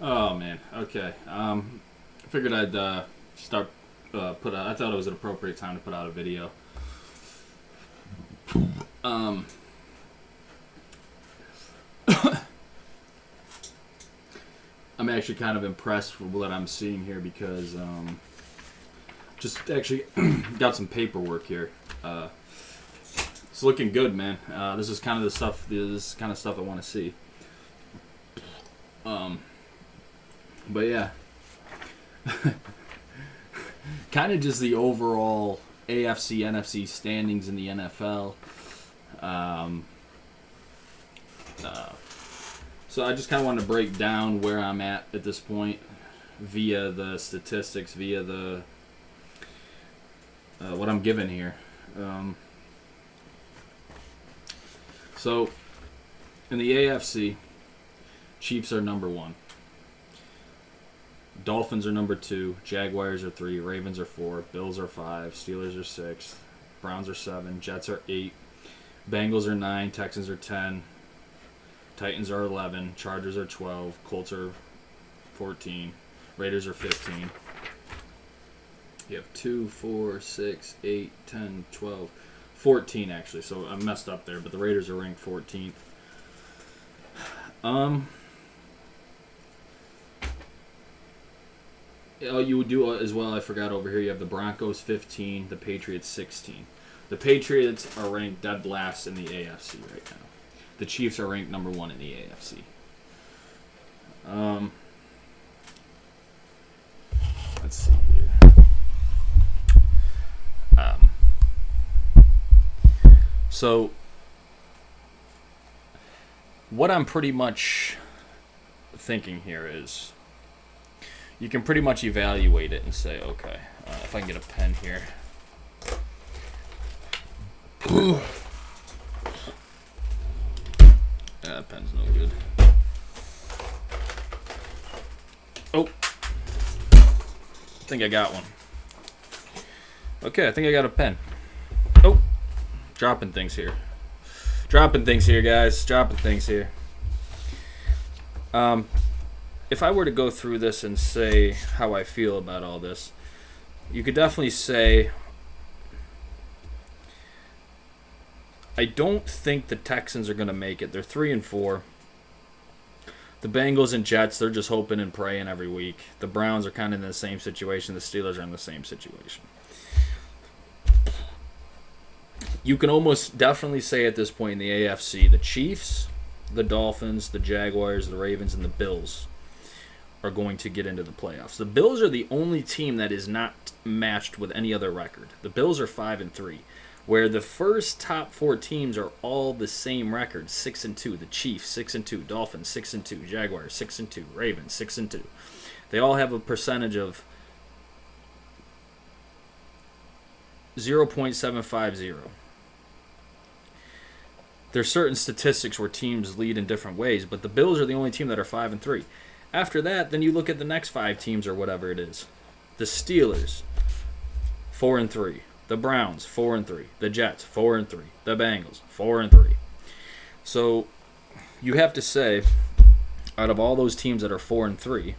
Oh man. Okay. Figured I'd start put out. I thought it was an appropriate time to put out a video. Um, I'm actually kind of impressed with what I'm seeing here because just actually got some paperwork here. It's looking good, man. This is kind of the stuff. This is kind of stuff I want to see. Um, but yeah, kind of just the overall AFC NFC standings in the NFL. Um, uh, so I just kind of want to break down where I'm at this point via the statistics, via the what I'm given here. So in the AFC, Chiefs are number 1. Dolphins are number 2. Jaguars are 3. Ravens are 4. Bills are 5. Steelers are 6. Browns are 7. Jets are 8. Bengals are 9. Texans are 10. Titans are 11. Chargers are 12. Colts are 14. Raiders are 15. You have 2, 4, 6, 8, 10, 12, 14 actually. So I messed up there, but the Raiders are ranked 14th. Oh, you would do as well. I forgot over here. You have the Broncos 15, the Patriots 16. The Patriots are ranked dead last in the AFC right now. The Chiefs are ranked number 1 in the AFC. Let's see here. So, what I'm pretty much thinking here is you can pretty much evaluate it and say, okay, if I can get a pen here. That pen's no good. Oh, I think I got one. Okay, I think I got a pen. Oh, dropping things here. Dropping things here, guys. Dropping things here. If I were to go through this and say how I feel about all this, you could definitely say I don't think the Texans are going to make it. They're 3-4. The Bengals and Jets, they're just hoping and praying every week. The Browns are kind of in the same situation. The Steelers are in the same situation. You can almost definitely say at this point in the AFC, the Chiefs, the Dolphins, the Jaguars, the Ravens, and the Bills are going to get into the playoffs. The Bills are the only team that is not matched with any other record. The Bills are 5-3, where the first top 4 teams are all the same record, 6-2. The Chiefs 6-2, Dolphins 6-2, Jaguars 6-2, Ravens 6-2. They all have a percentage of 0.750. There's certain statistics where teams lead in different ways, but the Bills are the only team that are 5-3. After that, then you look at the next 5 teams or whatever it is. The Steelers, 4-3. The Browns, 4-3. The Jets, 4-3. The Bengals, 4-3. So you have to say, out of all those teams that are 4-3,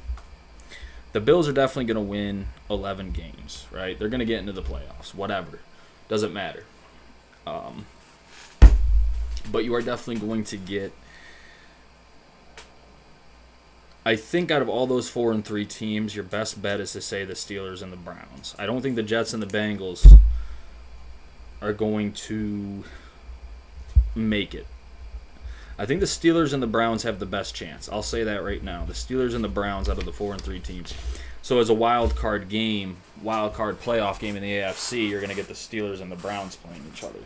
the Bills are definitely going to win 11 games, right? They're going to get into the playoffs, whatever. Doesn't matter. But you are definitely going to get, I think out of all those 4-3 teams, your best bet is to say the Steelers and the Browns. I don't think the Jets and the Bengals are going to make it. I think the Steelers and the Browns have the best chance. I'll say that right now. The Steelers and the Browns out of the 4-3 teams. So as a wild card playoff game in the AFC, you're going to get the Steelers and the Browns playing each other.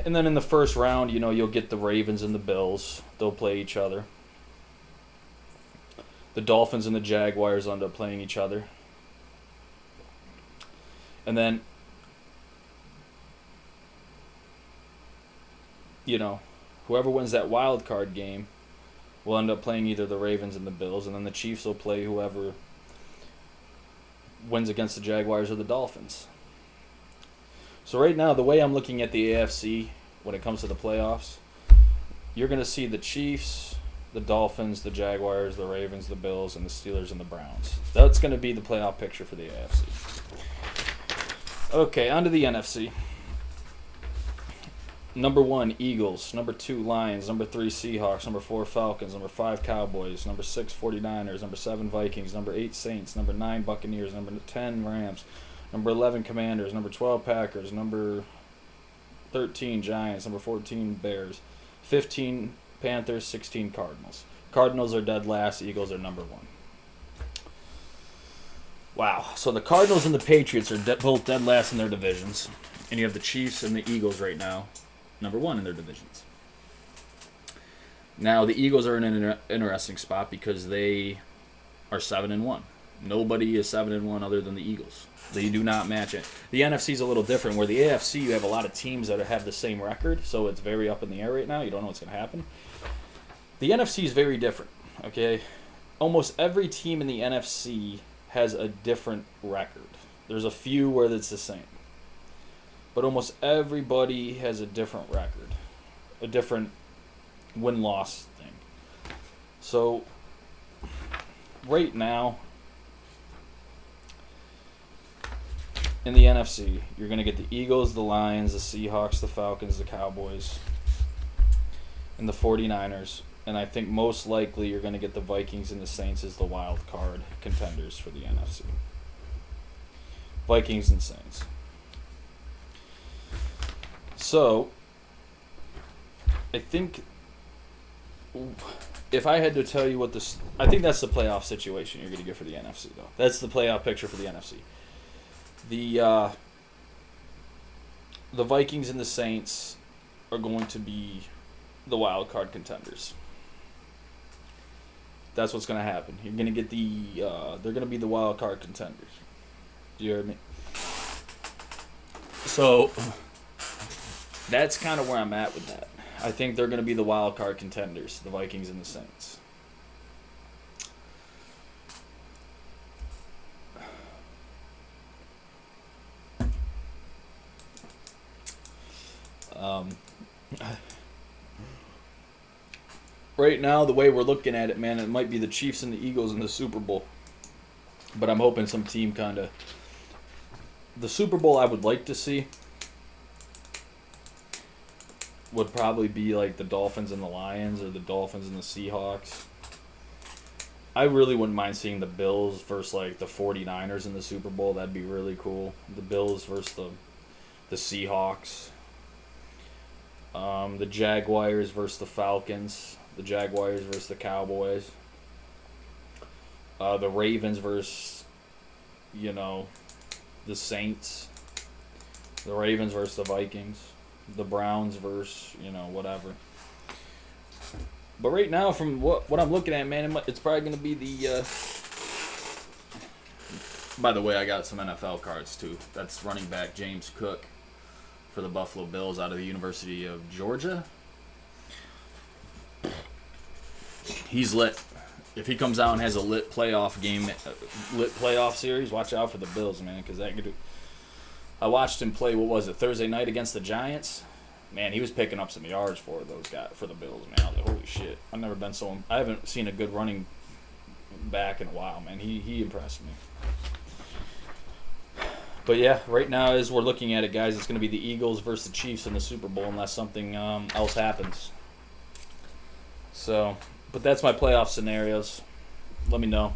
And then in the first round, you'll get the Ravens and the Bills. They'll play each other. The Dolphins and the Jaguars end up playing each other. And then, whoever wins that wild card game will end up playing either the Ravens and the Bills, and then the Chiefs will play whoever wins against the Jaguars or the Dolphins. So right now, the way I'm looking at the AFC when it comes to the playoffs, you're going to see the Chiefs, the Dolphins, the Jaguars, the Ravens, the Bills, and the Steelers and the Browns. That's going to be the playoff picture for the AFC. Okay, on to the NFC. Number 1, Eagles. Number 2, Lions. Number 3, Seahawks. Number 4, Falcons. Number 5, Cowboys. Number 6, 49ers. Number 7, Vikings. Number 8, Saints. Number 9, Buccaneers. Number 10, Rams. Number 11, Commanders. Number 12, Packers. Number 13, Giants. Number 14, Bears. 15, Panthers. 16, Cardinals. Cardinals are dead last. Eagles are number 1. Wow. So the Cardinals and the Patriots are both dead last in their divisions. And you have the Chiefs and the Eagles right now, number 1 in their divisions. Now, the Eagles are in an interesting spot because they are 7-1. Nobody is 7-1 other than the Eagles. They do not match it. The NFC is a little different, where the AFC, you have a lot of teams that have the same record, so it's very up in the air right now. You don't know what's going to happen. The NFC is very different, okay? Almost every team in the NFC has a different record. There's a few where it's the same. But almost everybody has a different record, a different win-loss thing. So, right now, in the NFC, you're going to get the Eagles, the Lions, the Seahawks, the Falcons, the Cowboys, and the 49ers. And I think most likely you're going to get the Vikings and the Saints as the wild card contenders for the NFC. Vikings and Saints. So, I think if I had to tell you what this... I think that's the playoff situation you're going to get for the NFC, though. That's the playoff picture for the NFC. The Vikings and the Saints are going to be the wild card contenders. That's what's going to happen. You're going to get they're going to be the wild card contenders. Do you hear me? So... that's kind of where I'm at with that. I think they're going to be the wild card contenders, the Vikings and the Saints. Right now, the way we're looking at it, man, it might be the Chiefs and the Eagles in the Super Bowl. But I'm hoping some team kind of... The Super Bowl I would like to see would probably be like the Dolphins and the Lions or the Dolphins and the Seahawks. I really wouldn't mind seeing the Bills versus like the 49ers in the Super Bowl. That'd be really cool. The Bills versus the Seahawks. The Jaguars versus the Falcons. The Jaguars versus the Cowboys. The Ravens versus, the Saints. The Ravens versus the Vikings. The Browns versus, whatever. But right now, from what I'm looking at, man, it's probably going to be the... By the way, I got some NFL cards, too. That's running back James Cook for the Buffalo Bills out of the University of Georgia. He's lit. If he comes out and has a lit playoff game, lit playoff series, watch out for the Bills, man, because that could do... I watched him play, Thursday night against the Giants. Man, he was picking up some yards for those guys, for the Bills, man. I was like, holy shit. I haven't seen a good running back in a while, man. He impressed me. But yeah, right now as we're looking at it, guys, it's going to be the Eagles versus the Chiefs in the Super Bowl unless something else happens. So, but that's my playoff scenarios. Let me know.